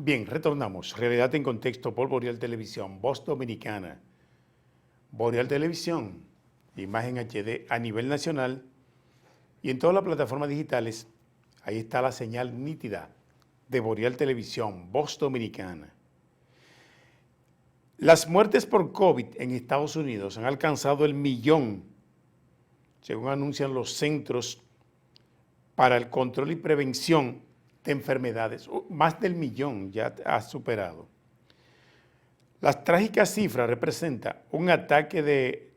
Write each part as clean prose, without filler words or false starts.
Bien, retornamos. Realidad en contexto por Boreal Televisión, Voz Dominicana. Boreal Televisión, imagen HD a nivel nacional y en todas las plataformas digitales. Ahí está la señal nítida de Boreal Televisión, Voz Dominicana. Las muertes por COVID en Estados Unidos han alcanzado el 1.000.000, según anuncian los Centros para el Control y Prevención de Enfermedades. Más del 1.000.000 ya ha superado. Las trágicas cifras representan un ataque de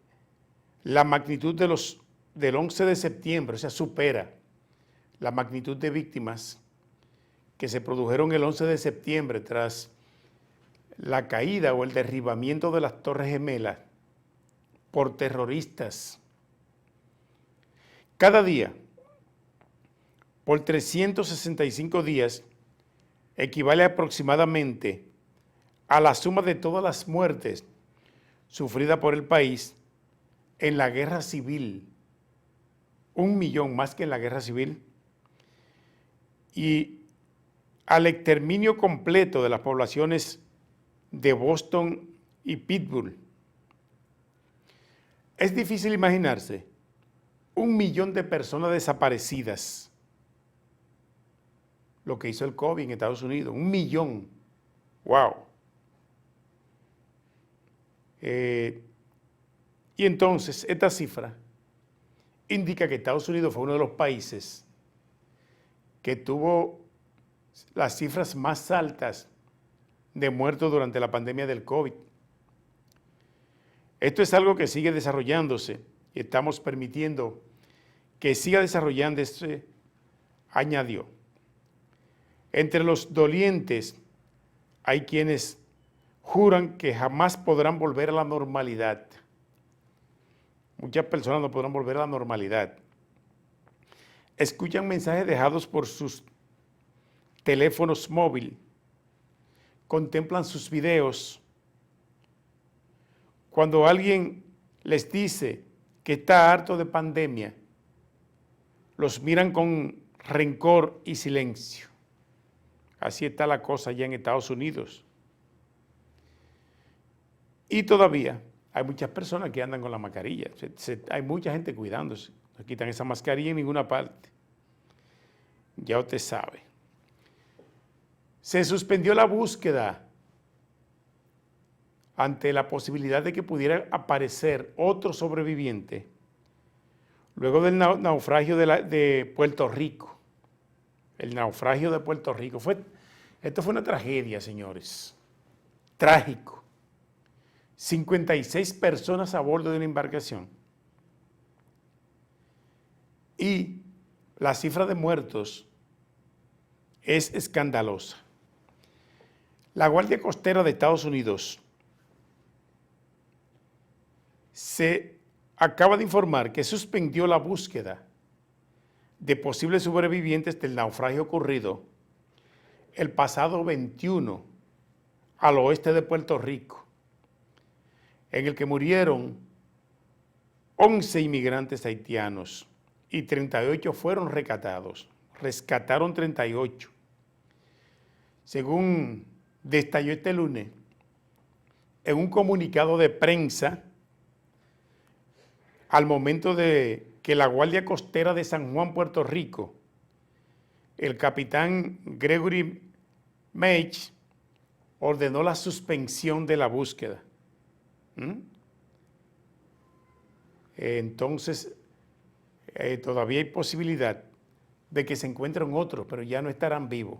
la magnitud del 11 de septiembre, o sea, supera la magnitud de víctimas que se produjeron el 11 de septiembre tras la caída o el derribamiento de las Torres Gemelas por terroristas. Cada día, por 365 días, equivale aproximadamente a la suma de todas las muertes sufridas por el país en la guerra civil. 1.000.000 más que en la guerra civil. Y al exterminio completo de las poblaciones de Boston y Pittsburgh. Es difícil imaginarse 1.000.000 de personas desaparecidas. Lo que hizo el COVID en Estados Unidos, 1.000.000. ¡Wow! Y entonces esta cifra indica que Estados Unidos fue uno de los países que tuvo las cifras más altas de muertos durante la pandemia del COVID. Esto es algo que sigue desarrollándose y estamos permitiendo que siga desarrollándose, añadió. Entre los dolientes hay quienes juran que jamás podrán volver a la normalidad. Muchas personas no podrán volver a la normalidad. Escuchan mensajes dejados por sus teléfonos móviles, contemplan sus videos. Cuando alguien les dice que está harto de pandemia, los miran con rencor y silencio. Así está la cosa allá en Estados Unidos. Y todavía hay muchas personas que andan con la mascarilla. Hay mucha gente cuidándose. No quitan esa mascarilla en ninguna parte. Ya usted sabe. Se suspendió la búsqueda ante la posibilidad de que pudiera aparecer otro sobreviviente luego del naufragio de Puerto Rico. El naufragio de Puerto Rico. Esto fue una tragedia, señores. Trágico. 56 personas a bordo de una embarcación. Y la cifra de muertos es escandalosa. La Guardia Costera de Estados Unidos se acaba de informar que suspendió la búsqueda de posibles sobrevivientes del naufragio ocurrido el pasado 21 al oeste de Puerto Rico, en el que murieron 11 inmigrantes haitianos y 38 fueron rescatados. Rescataron 38. Según detalló este lunes, en un comunicado de prensa, al momento de que la Guardia Costera de San Juan, Puerto Rico, el capitán Gregory Mage, ordenó la suspensión de la búsqueda. Entonces, todavía hay posibilidad de que se encuentren otros, pero ya no estarán vivos.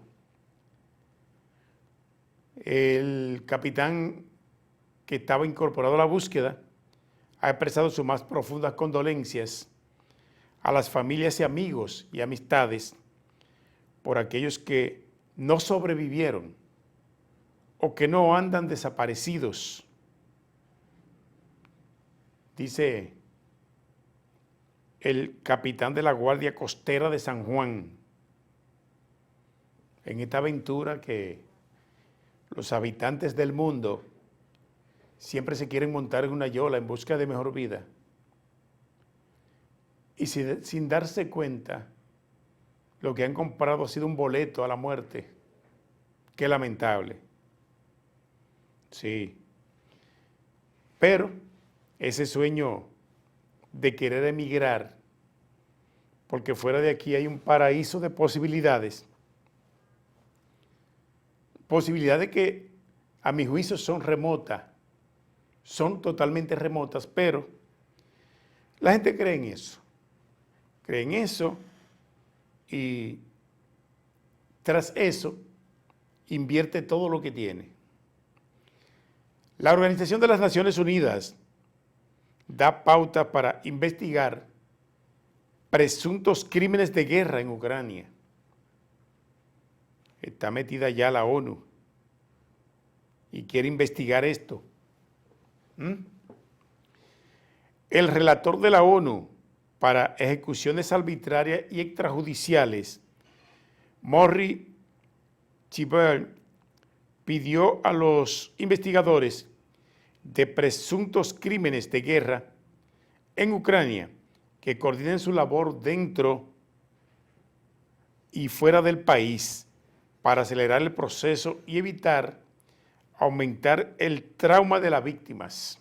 El capitán que estaba incorporado a la búsqueda ha expresado sus más profundas condolencias a las familias y amigos y amistades por aquellos que no sobrevivieron o que no andan desaparecidos. Dice el capitán de la Guardia Costera de San Juan, en esta aventura que los habitantes del mundo siempre se quieren montar en una yola en busca de mejor vida. Y sin darse cuenta, lo que han comprado ha sido un boleto a la muerte. Qué lamentable. Sí. Pero ese sueño de querer emigrar, porque fuera de aquí hay un paraíso de posibilidades. Posibilidades que a mi juicio son remotas, son totalmente remotas, pero la gente cree en eso. Cree en eso y tras eso invierte todo lo que tiene. La Organización de las Naciones Unidas da pauta para investigar presuntos crímenes de guerra en Ucrania. Está metida ya la ONU y quiere investigar esto. El relator de la ONU para ejecuciones arbitrarias y extrajudiciales, Morri Chibert, pidió a los investigadores de presuntos crímenes de guerra en Ucrania que coordinen su labor dentro y fuera del país para acelerar el proceso y evitar aumentar el trauma de las víctimas.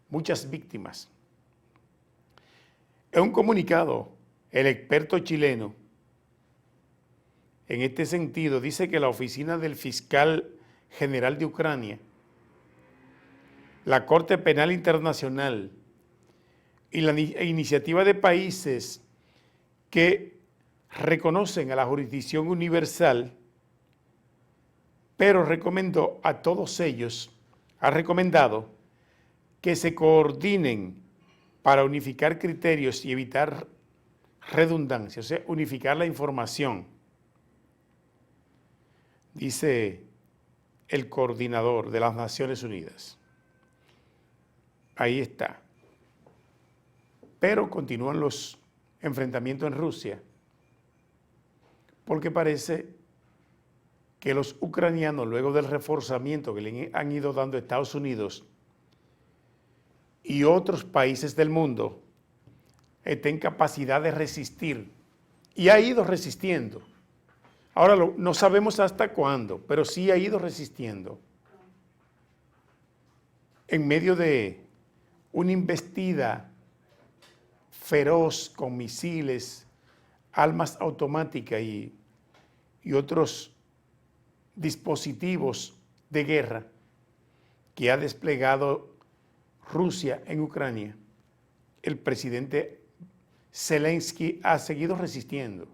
Muchas víctimas. En un comunicado, el experto chileno, en este sentido, dice que la oficina del fiscal general de Ucrania, la Corte Penal Internacional y la iniciativa de países que reconocen a la jurisdicción universal, pero recomendó a todos ellos, ha recomendado que se coordinen para unificar criterios y evitar redundancia, o sea, unificar la información. Dice el coordinador de las Naciones Unidas. Ahí está. Pero continúan los enfrentamientos en Rusia, porque parece que los ucranianos, luego del reforzamiento que le han ido dando a Estados Unidos y otros países del mundo, están en capacidad de resistir. Y ha ido resistiendo. Ahora no sabemos hasta cuándo, pero sí ha ido resistiendo. En medio de una embestida feroz con misiles, armas automáticas y otros dispositivos de guerra que ha desplegado Rusia en Ucrania, el presidente Zelensky ha seguido resistiendo.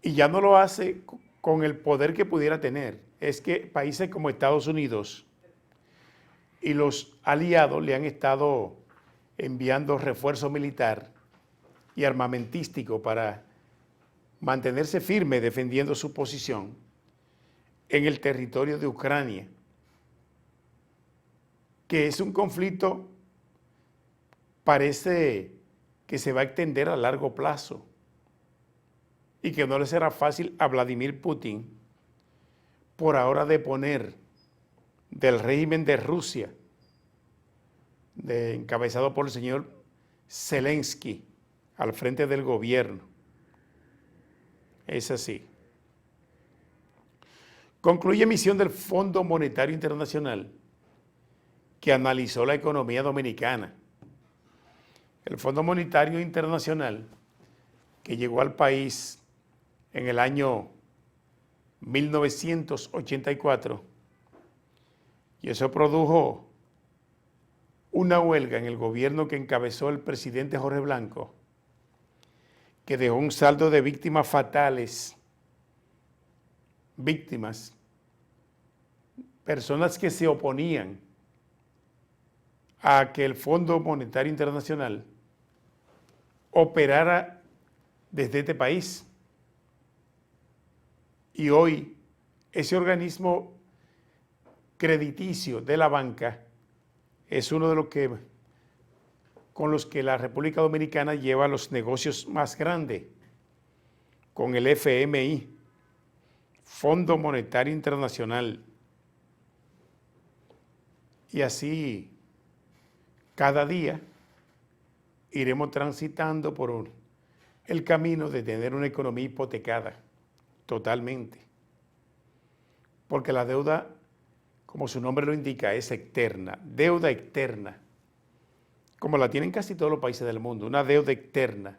Y ya no lo hace con el poder que pudiera tener. Es que países como Estados Unidos y los aliados le han estado enviando refuerzo militar y armamentístico para mantenerse firme defendiendo su posición en el territorio de Ucrania, que es un conflicto, parece que se va a extender a largo plazo y que no le será fácil a Vladimir Putin por ahora deponer del régimen de Rusia, encabezado por el señor Zelensky, al frente del gobierno. Es así. Concluye misión del Fondo Monetario Internacional, que analizó la economía dominicana. El Fondo Monetario Internacional, que llegó al país en el año 1984, y eso produjo una huelga en el gobierno que encabezó el presidente Jorge Blanco, que dejó un saldo de víctimas fatales, víctimas, personas que se oponían a que el Fondo Monetario Internacional operara desde este país. Y hoy ese organismo crediticio de la banca es uno de los que con los que la República Dominicana lleva los negocios más grandes, con el FMI, Fondo Monetario Internacional. Y así, cada día iremos transitando por el camino de tener una economía hipotecada totalmente. porque la deuda, como su nombre lo indica, es externa, deuda externa, como la tienen casi todos los países del mundo, una deuda externa.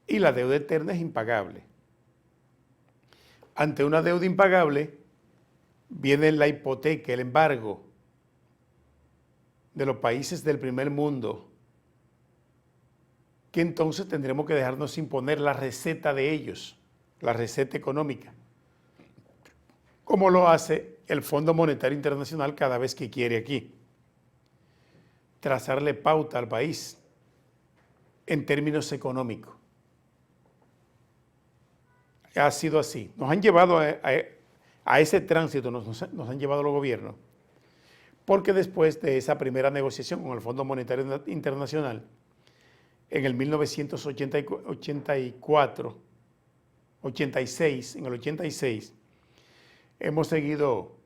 Y la deuda externa es impagable. Ante una deuda impagable viene la hipoteca, el embargo de los países del primer mundo, que entonces tendremos que dejarnos imponer la receta de ellos, la receta económica, como lo hace el Fondo Monetario Internacional cada vez que quiere aquí trazarle pauta al país en términos económicos. Ha sido así. Nos han llevado a ese tránsito, nos han llevado los gobiernos, porque después de esa primera negociación con el Fondo Monetario Internacional, en el 1986, hemos seguido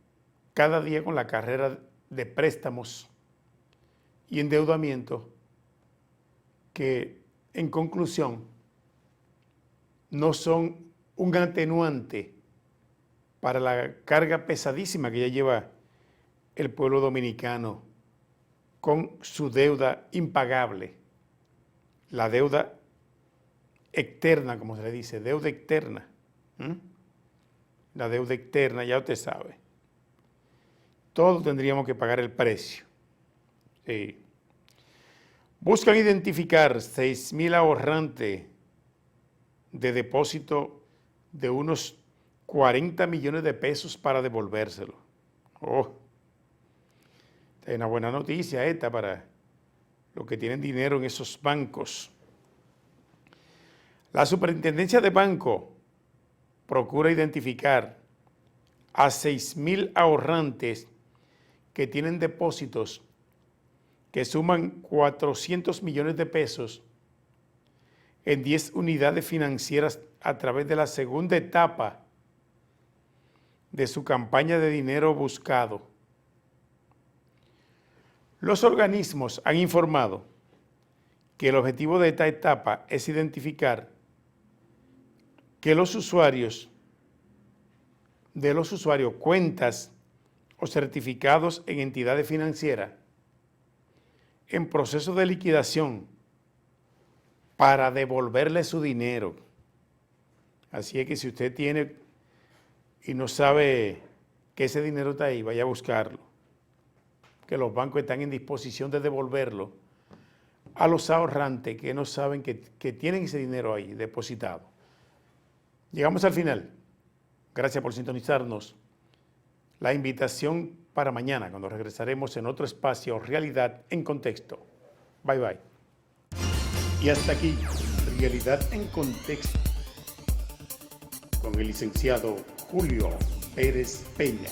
cada día con la carrera de préstamos y endeudamiento que, en conclusión, no son un atenuante para la carga pesadísima que ya lleva el pueblo dominicano con su deuda impagable, la deuda externa, como se le dice, deuda externa. La deuda externa, ya usted sabe. Todos tendríamos que pagar el precio. Sí. Buscan identificar 6,000 ahorrantes de depósito de unos 40 millones de pesos para devolvérselo. Oh, es una buena noticia esta para los que tienen dinero en esos bancos. La Superintendencia de Banco procura identificar a 6,000 ahorrantes que tienen depósitos que suman 400 millones de pesos en 10 unidades financieras a través de la segunda etapa de su campaña de dinero buscado. Los organismos han informado que el objetivo de esta etapa es identificar que los usuarios cuentas o certificados en entidades financieras en proceso de liquidación para devolverle su dinero. Así es que si usted tiene y no sabe que ese dinero está ahí, vaya a buscarlo, que los bancos están en disposición de devolverlo a los ahorrantes que no saben que tienen ese dinero ahí depositado. Llegamos al final. Gracias por sintonizarnos. La invitación para mañana, cuando regresaremos en otro espacio, Realidad en Contexto. Bye, bye. Y hasta aquí, Realidad en Contexto, con el licenciado Julio Pérez Peña.